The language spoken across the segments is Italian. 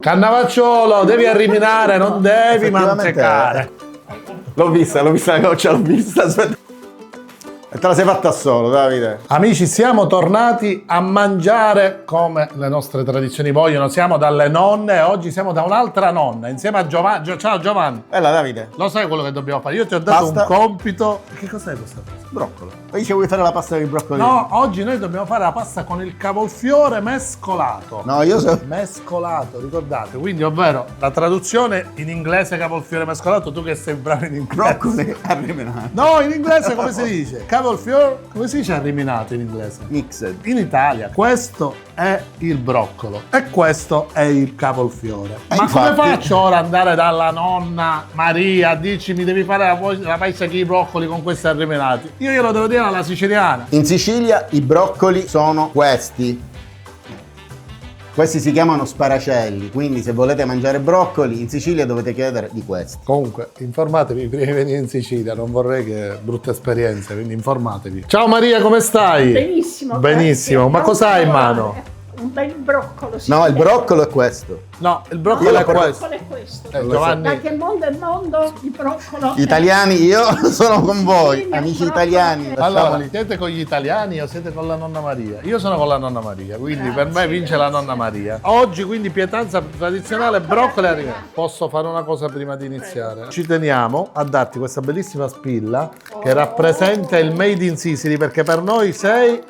Cannavacciolo, devi arriminare, non devi mantecare. L'ho vista la goccia, l'ho vista. Aspetta. E te la sei fatta solo, Davide. Amici, siamo tornati a mangiare come le nostre tradizioni vogliono. Siamo dalle nonne e oggi siamo da un'altra nonna insieme a Giovanni. Ciao Giovanni. Bella, Davide. Lo sai quello che dobbiamo fare? Io ti ho dato Pasta. un compito. Che cos'è questa cosa? Broccolo. Poi dice vuoi fare la pasta con i broccoli? No, oggi noi dobbiamo fare la pasta con il cavolfiore mescolato. No, io so. Mescolato, ricordate? Quindi, ovvero, la traduzione in inglese cavolfiore mescolato, tu che sei bravo in inglese. Broccoli arriminato. No, in inglese come si dice? Cavolfiore, come si dice arriminato in inglese? Mixed. In Italia questo è il broccolo e questo è il cavolfiore. Ma infatti, come faccio ora ad andare dalla nonna Maria, dici mi devi fare la pasta con i broccoli con questi arriminati? Io glielo devo dire alla siciliana. In Sicilia i broccoli sono questi. Questi si chiamano sparacelli, quindi se volete mangiare broccoli in Sicilia dovete chiedere di questi. Comunque, informatevi prima di venire in Sicilia, non vorrei che brutte esperienze, quindi informatevi. Ciao Maria, come stai? Benissimo. Benissimo, grazie. ma cosa hai in mano? Un bel broccolo. sì. No, il broccolo è questo. No, il broccolo Io è lo Il questo. broccolo è questo. Lo so. Giovanni, Da che mondo è mondo, il broccolo è- Italiani, io sono con voi, Sì, amici broccolo. italiani. allora, siete con gli italiani o siete con la nonna Maria? Io sono con la nonna Maria, quindi per me vince la nonna Maria. Oggi quindi pietanza tradizionale, broccoli e arrivati. Posso fare una cosa prima di iniziare? Ci teniamo a darti questa bellissima spilla che rappresenta il Made in Sicily, perché per noi sei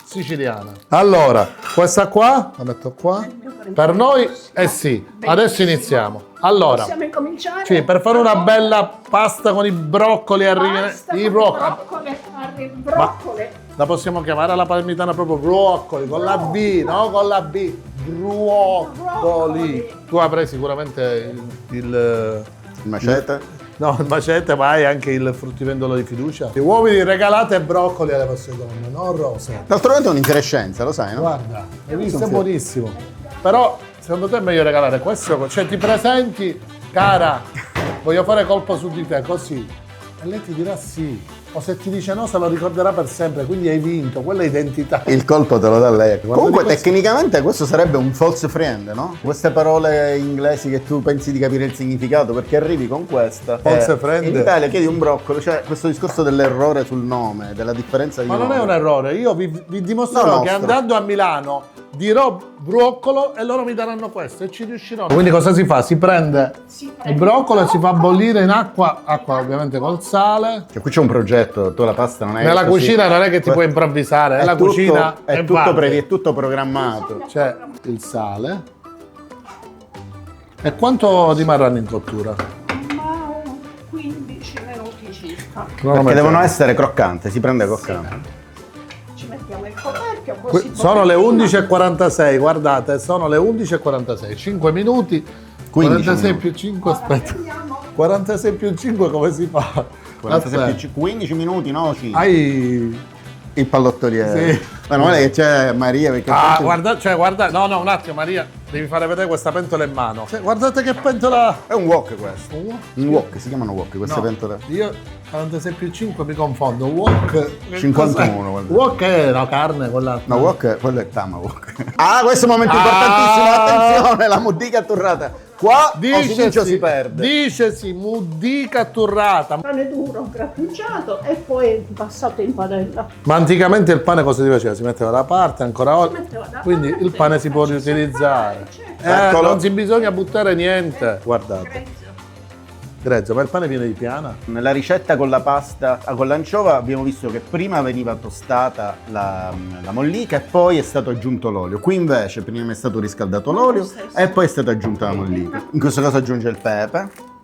siciliana. Allora, questa qua, la metto qua. Per noi sì. Adesso iniziamo. Allora, Possiamo incominciare? sì, per fare una bella pasta con i broccoli Pasta con i i broccoli. broccoli. La possiamo chiamare alla parmitana proprio broccoli, con la B, no? Con la B. Broccoli. Tu avrai sicuramente il Macete? no, il macete, ma hai anche il fruttivendolo di fiducia. Gli uomini regalate broccoli alle vostre donne, non rose. D'altro canto è un'infiorescenza, lo sai, no? Guarda, hai visto? È buonissimo. Però, secondo te è meglio regalare questo? Cioè, ti presenti, cara, voglio fare colpo su di te, così. E lei ti dirà sì. O se ti dice no, se lo ricorderà per sempre, quindi hai vinto, quella è identità. Il colpo te lo dà lei. Comunque di questo- tecnicamente questo sarebbe un false friend, no? Queste parole inglesi che tu pensi di capire il significato perché arrivi con questa. False friend. In Italia chiedi un broccolo, cioè questo discorso dell'errore sul nome, della differenza di Ma non nome. è un errore, io vi dimostrerò No, che nostro. andando a Milano dirò broccolo e loro mi daranno questo e ci riuscirò. Quindi cosa si fa? Si prende il broccolo e si fa bollire in acqua ovviamente col sale. Cioè, qui c'è un progetto, tu la pasta non è Nella così. cucina non è che ti puoi improvvisare, nella tutto- cucina è tutto, infatti. è tutto programmato. C'è il sale. E quanto rimarranno in cottura? Ma 15 minuti circa. Perché devono essere croccanti, si prende croccante. Ci mettiamo il coperchio così. Sono le pochettino. 11:46, guardate, sono le 11:46, 5 minuti, 15 46 minuti. più 5, Ora aspetta, prendiamo 46 più 5 come si fa? 47, 15 minuti, no? 5. Hai... Il pallottoliere. Sì. Ma non è che c'è Maria perché Ah, guarda, no, un attimo Maria, devi fare vedere questa pentola in mano. Cioè, guardate che pentola... è un wok questo. Un wok? Un wok, si chiamano wok queste No, pentole. io 46 più 5 mi confondo, wok... che 51, cos'è? guarda. Wok è la carne, quella... No, wok, quello è tomahawk. Ah, questo è un momento importantissimo, attenzione, la muddica atturrata. Qua o si vince o si perde. Dicesi muddica atturrata. pane duro grattugiato e poi passato in padella. Ma anticamente il pane cosa si faceva? Si metteva da parte ancora oggi. metteva da Quindi parte, il pane si può ci si riutilizzare. fa, certo. Eccolo. Non si bisogna buttare niente. Guardate. Grezzo, ma il pane viene di piana? Nella ricetta con la pasta, con l'anciova abbiamo visto che prima veniva tostata la mollica e poi è stato aggiunto l'olio. Qui invece prima è stato riscaldato l'olio stesso. e poi è stata aggiunta la mollica. In questo caso aggiunge il pepe.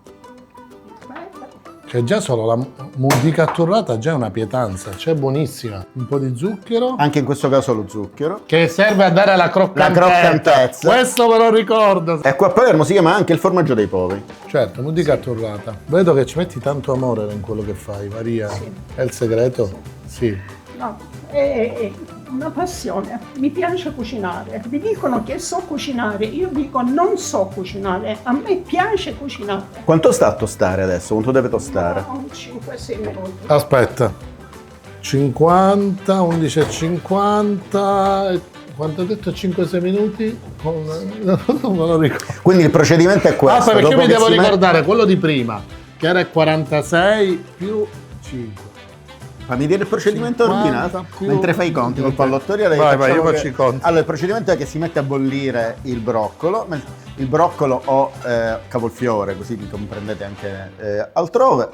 Cioè già solo la muddica atturrata già è una pietanza, cioè buonissima. Un po' di zucchero. Anche in questo caso lo zucchero. Che serve a dare la croccantezza. La croccantezza. Questo me lo ricordo. E qua a Palermo si chiama anche il formaggio dei poveri. Certo, muddica atturrata. Vedo che ci metti tanto amore in quello che fai, Maria. Sì. È il segreto? Sì. No, è una passione. Mi piace cucinare. Mi dicono che so cucinare, io dico non so cucinare. A me piace cucinare. Quanto sta a tostare adesso? Quanto deve tostare? 5-6 minuti. Aspetta. 50, 11,50, quanto ho detto 5-6 minuti? Non me lo ricordo. Quindi il procedimento è questo. Perché io dopo mi che devo si met- ricordare quello di prima, che era il 46 più 5. Fammi dire il procedimento 50 ordinato più- mentre fai i conti col pallottoriere. Vai, facciamo io che- faccio i conti. Allora, il procedimento è che si mette a bollire il broccolo o cavolfiore, così vi comprendete anche altrove.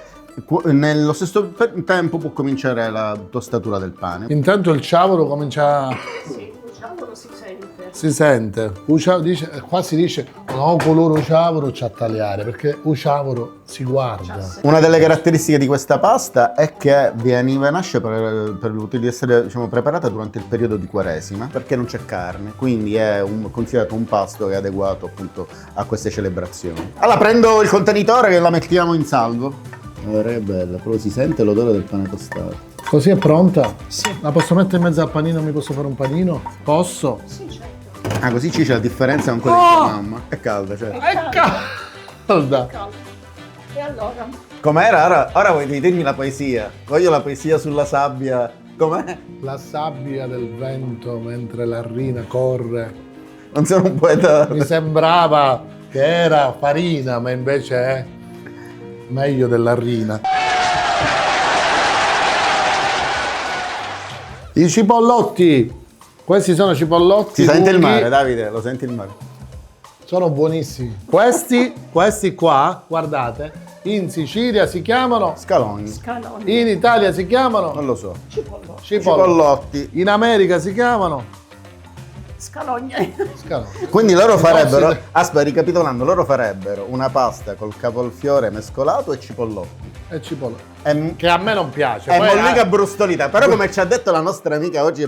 Nello stesso tempo può cominciare la tostatura del pane. Intanto il ciavolo comincia. Sì, diciamolo si sente. Si sente. Qua si dice no, colore ciavolo c'ha tagliare, perché il ciavolo si guarda. Una delle caratteristiche di questa pasta è che nasce per essere, diciamo, preparata durante il periodo di Quaresima, perché non c'è carne, quindi è considerato un pasto che è adeguato appunto a queste celebrazioni. Allora prendo il contenitore e la mettiamo in salvo. Allora è bella, proprio si sente l'odore del pane tostato. Così è pronta? Sì. La posso mettere in mezzo al panino? Mi posso fare un panino? Posso? Sì, certo. Ah, così c'è la differenza con quella di tua mamma. È calda, certo. È calda. Caldo. E allora? Com'era? Ora vuoi dirmi la poesia? Voglio la poesia sulla sabbia. Com'è? La sabbia del vento mentre la rina corre. Non sono un poeta. Mi sembrava che era farina, ma invece è meglio della rina. I cipollotti. Questi sono cipollotti. Si sente il lunghi. mare, Davide, lo senti il mare. Sono buonissimi. Questi qua, guardate, in Sicilia si chiamano, Scalogni. Scaloni. in Italia si chiamano Non lo so. Cipollo. Cipollotti. in America si chiamano Scalogne. scaloni. Quindi loro farebbero, No, si- aspetta, ricapitolando, loro farebbero una pasta col cavolfiore mescolato e cipollotti. E cipollotti. E, Che a me non piace. e Poi, mollica brustolita. Però come ci ha detto la nostra amica oggi,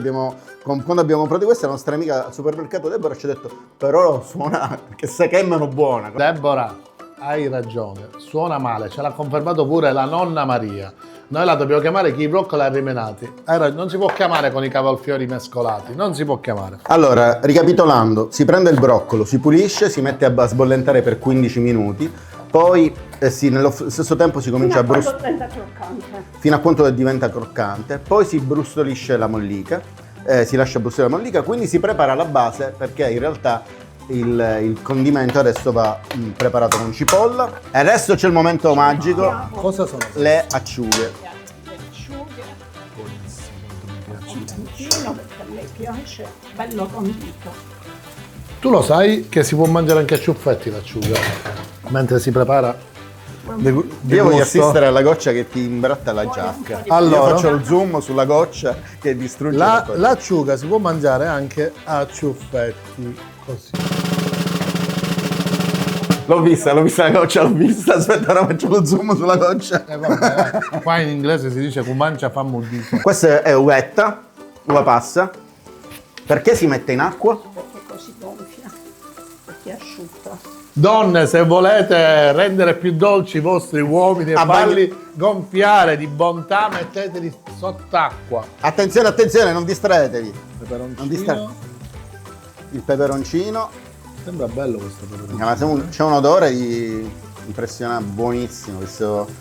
quando abbiamo provato questa, la nostra amica al supermercato Deborah ci ha detto, però suona che sa che è meno buona. Deborah, hai ragione, suona male, ce l'ha confermato pure la nonna Maria. Noi la dobbiamo chiamare chi i broccoli arrimenati. Non si può chiamare con i cavolfiori mescolati, non si può chiamare. Allora, ricapitolando, si prende il broccolo, si pulisce, si mette a sbollentare per 15 minuti, poi nello stesso tempo si comincia a Quando brustolire diventa croccante. fino a quanto diventa croccante, poi si brustolisce la mollica, si lascia brustolire la mollica, quindi si prepara la base perché in realtà il condimento adesso va preparato con cipolla e adesso c'è il momento magico, Cosa sono? le acciughe. Le acciughe. Un tantino perché a me piace. Bello condito. Tu lo sai che si può mangiare anche a ciuffetti l'acciuga mentre si prepara? Di Io voglio gusto? assistere alla goccia che ti imbratta la giacca. Allora? Io faccio il zoom sulla goccia che distrugge cosa. L'acciuga si può mangiare anche a ciuffetti, così. L'ho vista la goccia, l'ho vista. Aspetta, ora faccio lo zoom sulla goccia. Vabbè, qua in inglese si dice cumancia fa muddito. Questa è uvetta, uva passa. Perché si mette in acqua? Perché così gonfia. Perché è asciutta. Donne, se volete rendere più dolci i vostri uomini e Ah, farli gonfiare di bontà, metteteli sott'acqua. Attenzione, attenzione, non distraetevi. Peperoncino. Non distra- Il peperoncino. Sembra bello questo peperoncino. Ma c'è un odore impressionante, buonissimo.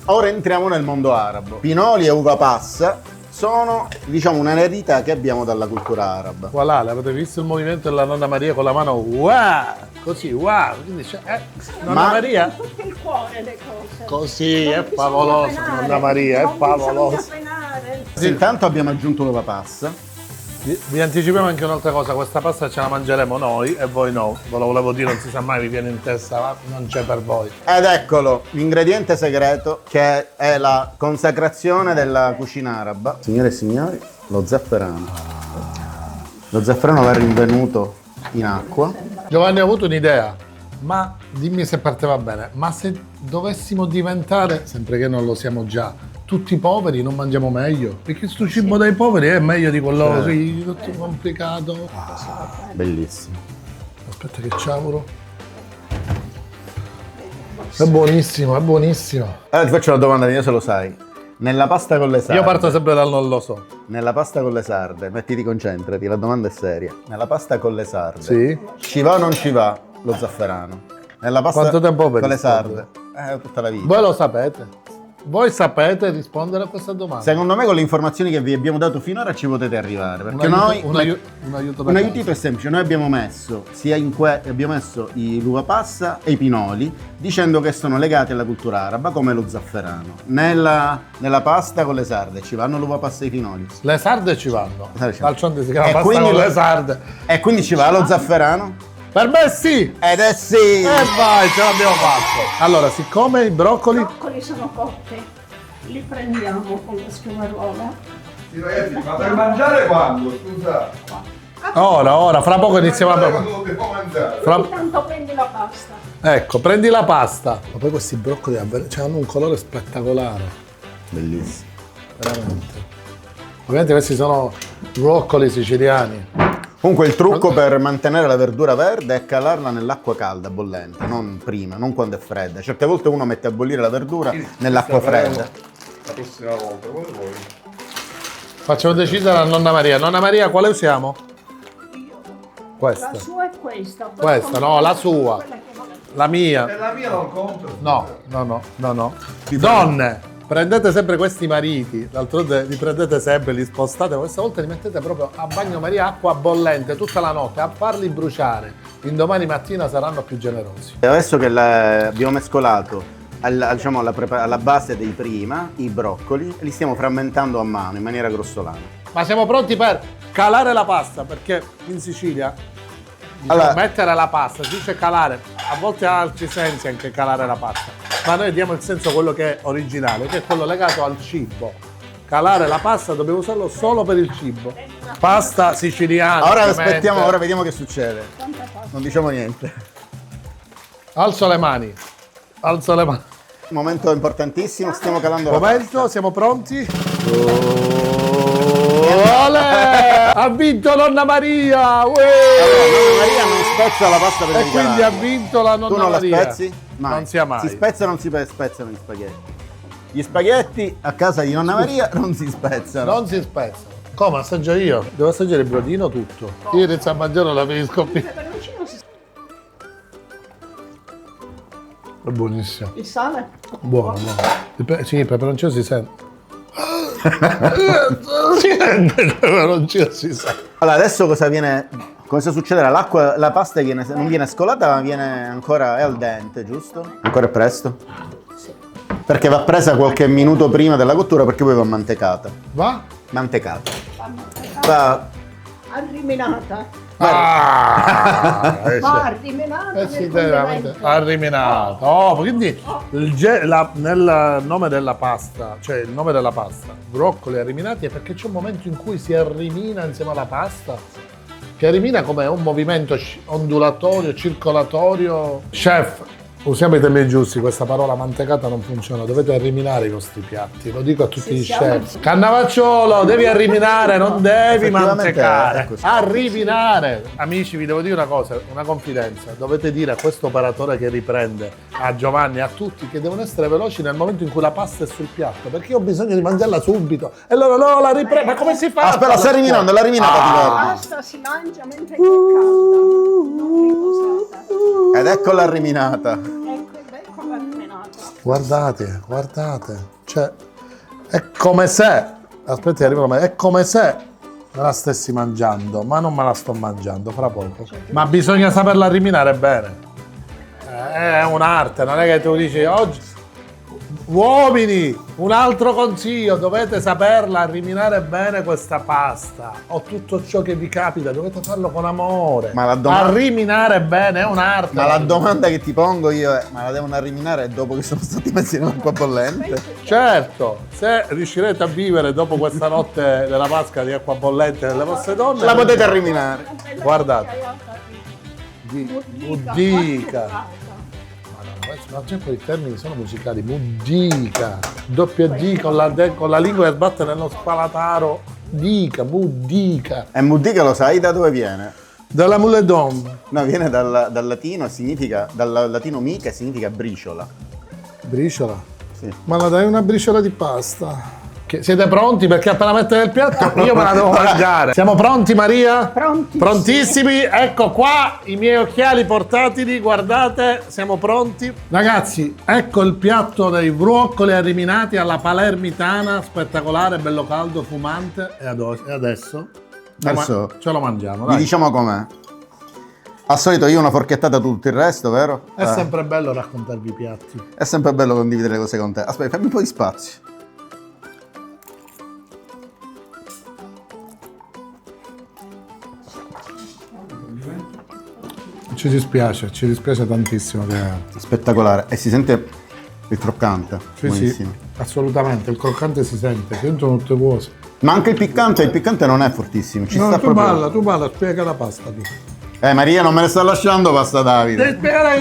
Ora entriamo nel mondo arabo. Pinoli e uva passa sono, diciamo, un'eredità che abbiamo dalla cultura araba. Voilà, l'avete visto il movimento della nonna Maria con la mano? Wow! Così, wow! Quindi c'è, nonna Ma- Maria? Tutto il cuore le cose. Così, Non è bisogna favoloso, penare, nonna Maria, è non favoloso. bisogna penare. Sì, intanto abbiamo aggiunto l'uva passa. Vi anticipiamo anche un'altra cosa, questa pasta ce la mangeremo noi e voi no. Ve lo volevo dire, non si sa mai, vi viene in testa, ma non c'è per voi. Ed eccolo, l'ingrediente segreto che è la consacrazione della cucina araba. Signore e signori, lo zafferano. Lo zafferano va rinvenuto in acqua. Giovanni, ho avuto un'idea, ma dimmi se per te va bene, ma se dovessimo diventare, sempre che non lo siamo già, tutti poveri, non mangiamo meglio? Perché sto cibo dai poveri è meglio di quello così, tutto complicato. Bellissimo. Aspetta che ciavolo. È buonissimo, è buonissimo. Allora ti faccio una domanda, io se lo sai. Nella pasta con le sarde. Io parto sempre dal non lo so. Nella pasta con le sarde, mettiti, concentrati, la domanda è seria. Nella pasta con le sarde. Sì? Ci va o non ci va lo zafferano? Nella pasta Quanto tempo per con le rispondere? sarde? Tutta la vita. Voi lo sapete? Voi sapete rispondere a questa domanda? Secondo me con le informazioni che vi abbiamo dato finora ci potete arrivare, perché Un noi aiuto un aiutito è semplice, noi abbiamo messo abbiamo messo l'uva passa e i pinoli dicendo che sono legati alla cultura araba come lo zafferano. Nella pasta con le sarde ci vanno l'uva passa e i pinoli. Le sarde ci vanno. D'altronde si chiama E pasta quindi con le sarde. E quindi ci va lo zafferano? Per me sì! Ed è sì! E vai, ce l'abbiamo fatto! Allora, siccome i broccoli... I broccoli sono cotti, li prendiamo con la schiumarola. Sì, ragazzi, ma per mangiare quando? Scusa. Ora, fra poco iniziamo a... Quando dobbiamo mangiare? Intanto prendi la pasta. Ecco, prendi la pasta. Ma poi questi broccoli hanno un colore spettacolare. Bellissimo. Veramente. Ovviamente questi sono broccoli siciliani. Comunque il trucco per mantenere la verdura verde è calarla nell'acqua calda, bollente, non prima, non quando è fredda. Certe volte uno mette a bollire la verdura nell'acqua fredda. La prossima volta, come vuoi. Facciamo decidere a Nonna Maria. Nonna Maria, quale usiamo? Questa. La sua è questa. Questa, no, la sua. Quella che vuole. La mia. E la mia non compro. No. Donne, prendete sempre questi mariti, d'altronde li prendete sempre, li spostate, questa volta li mettete proprio a bagnomaria, acqua bollente tutta la notte, a farli bruciare. Indomani mattina saranno più generosi. E adesso che abbiamo mescolato alla base dei prima i broccoli, li stiamo frammentando a mano in maniera grossolana. Ma siamo pronti per calare la pasta, perché in Sicilia Allora- mettere la pasta si dice calare, a volte ha altri sensi anche calare la pasta, ma noi diamo il senso quello che è originale, che è quello legato al cibo. Calare la pasta dobbiamo usarlo solo per il cibo. Pasta siciliana. Ora ovviamente. aspettiamo, ora vediamo che succede. Tanta pasta. Non diciamo niente. Alzo le mani. Alzo le mani. Momento importantissimo, stiamo calando la Momento, siamo pronti? Olè! Ha vinto Nonna Maria! Uè! Nonna Maria non spezza la pasta per E incalarla. quindi ha vinto la Tu Nonna non la Maria. spezzi? Mai. Non sia mai. Si spezza o non si spezzano gli spaghetti? Gli spaghetti a casa di Nonna Maria non si spezzano. Non si spezzano. Come assaggio io? Devo assaggiare il brodino tutto. Io inizio a mangiare la finisco qui. Il peperoncino si... È buonissimo. Il sale? Buono, buono. Sì, il peperoncino si sente. Si sente il peperoncino, si sente. Allora, adesso cosa succederà? La pasta non viene scolata, ma viene ancora è al dente, giusto? Ancora è presto? Sì. Perché va presa qualche minuto prima della cottura perché poi va mantecata. Va? Mantecata. Va Va. arriminata. Ah! Va arriminata. sì, nel veramente condimento. arriminato. Oh, quindi nel nome della pasta, cioè il nome della pasta, broccoli arriminati, è perché c'è un momento in cui si arrimina insieme alla pasta. Che arrimina come un movimento ondulatorio, circolatorio. Chef, usiamo i tempi giusti, questa parola mantecata non funziona, dovete arriminare i vostri piatti, lo dico a tutti gli chef. Cannavacciolo, devi arriminare, non devi Effettivamente mantecare. è così. Arriminare. Amici, vi devo dire una cosa, una confidenza, dovete dire a questo operatore che riprende, a Giovanni, a tutti, che devono essere veloci nel momento in cui la pasta è sul piatto, perché io ho bisogno di mangiarla subito. E loro no, la riprendo, ma come si fa? Aspetta, sta arriminando, l'ha arriminata La ti pasta si mangia mentre è calda, non riposata. Ed ecco l'arriminata. Ecco l'arriminata. Guardate, cioè, è come se, aspetti, è come se me la stessi mangiando, ma non me la sto mangiando, fra poco. Ma bisogna saperla riminare bene. È un'arte, non è che tu dici oggi. Uomini, un altro consiglio, dovete saperla riminare bene questa pasta o tutto ciò che vi capita, dovete farlo con amore. Ma la domanda- A riminare bene è un'arte. Ma la domanda che ti pongo io è: ma la devono arriminare dopo che sono stati messi in acqua bollente? Certo, se riuscirete a vivere dopo questa notte della Pasqua di acqua bollente nelle vostre donne, La potete arriminare. Guardate. Mudica. Mudica. Ma già poi i termini sono musicali, mudica, doppia D con la lingua che sbatte nello spalataro, dica, mudica. E mudica lo sai da dove viene? Dalla Muledom, No, viene dal latino, dal latino mica e significa briciola. briciola. Sì. Ma la dai una briciola di pasta? Siete pronti? Perché appena mettere il piatto io me la devo mangiare. Siamo pronti, Maria? Prontissimi. Prontissimi? Ecco qua i miei occhiali portatili, guardate, siamo pronti. Ragazzi, ecco il piatto dei broccoli arriminati alla palermitana, spettacolare, bello caldo, fumante. E adesso? Adesso ce lo mangiamo, vi dai. diciamo com'è. Al solito io una forchettata tutto il resto, vero? È sempre bello raccontarvi i piatti. È sempre bello condividere le cose con te. Aspetta, fammi un po' di spazio. Ci dispiace tantissimo che... Spettacolare. E si sente il croccante. Sì, Buonissimo. sì, assolutamente, il croccante si sente, dentro tutte cose. Ma anche il piccante non è fortissimo. Ci No, sta tu proprio. balla, spiega la pasta tu. Maria, non me ne sta lasciando pasta Davide. Devi spiegare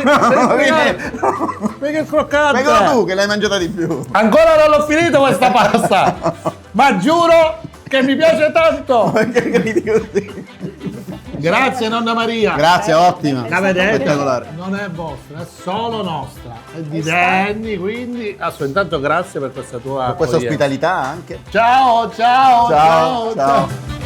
spiega il croccante. Spiegalo tu che l'hai mangiata di più. Ancora non l'ho finito questa pasta, ma giuro che mi piace tanto. Perché gridi così? Grazie nonna Maria. Grazie, ottima. La vedete? Spettacolare. Non è vostra, è solo nostra. È di Danny, quindi intanto grazie per questa tua Questa accoglienza. ospitalità anche. Ciao, ciao, Ciao, ciao, ciao. ciao.